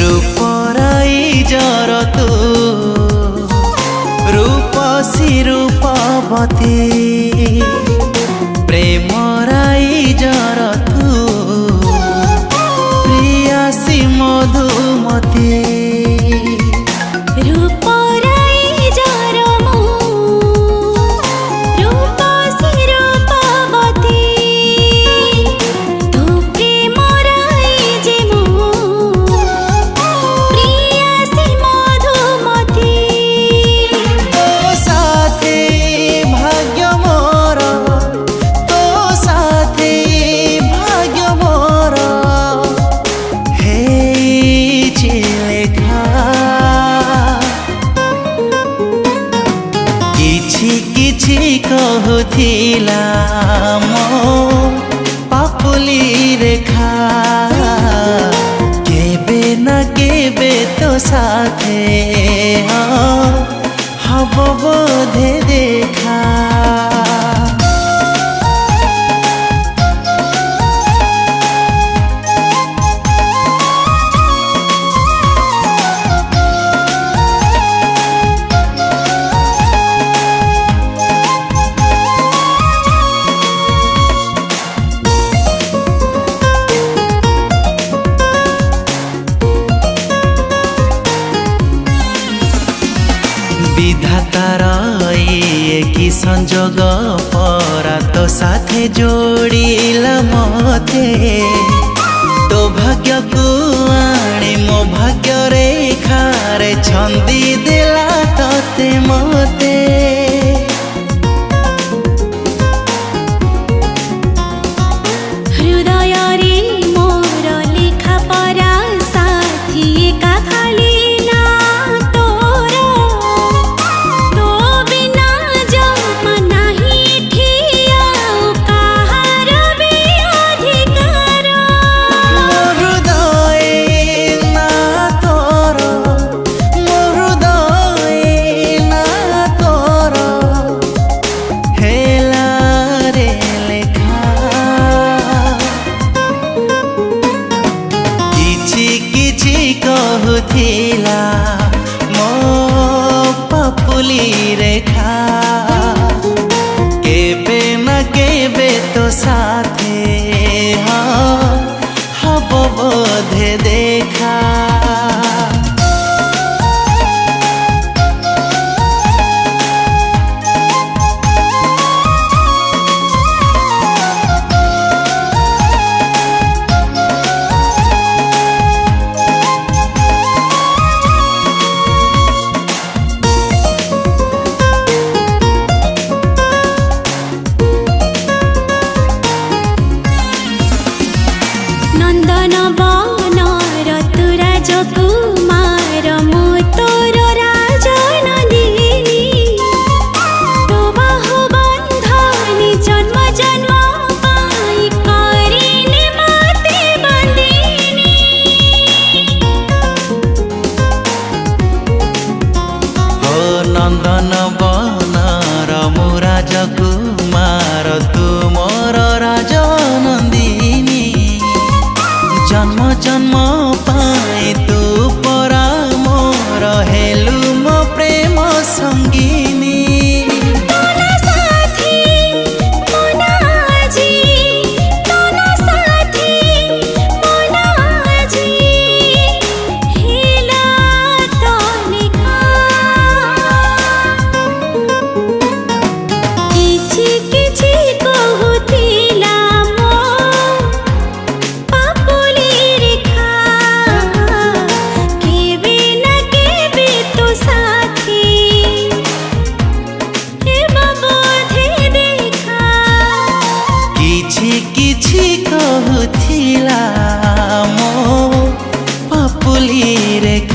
रूपराई जर तू रूपसी रूपवती प्रेमराई जर तू प्रियासी मधुमती कहूथिला मो पापुली रेखा केबे न केबे तो साथे हब बोधे देखा विधातार कि संजोग परा तो साथे जोड़िला मते तो भाग्य को आनी मो भाग्य रेखारे छंदी देला तते मते कहूथिला मो पापुली रेखा केबे न केबे तो साथे हब बोधे देखा नंदन बन ऋतुराज कुमार मो तोर राजनंदिनी तो बाहु बंधनी जन्म जन्म पाई करिने मते बंदिनी हो नंदन बन राज कुमार तू मोर राजनंदिनी जन्म जन्म पाए तू परा मोर हेलु मो प्रेम संगिनी कहूथिला मो पापुली रेखा डोली रे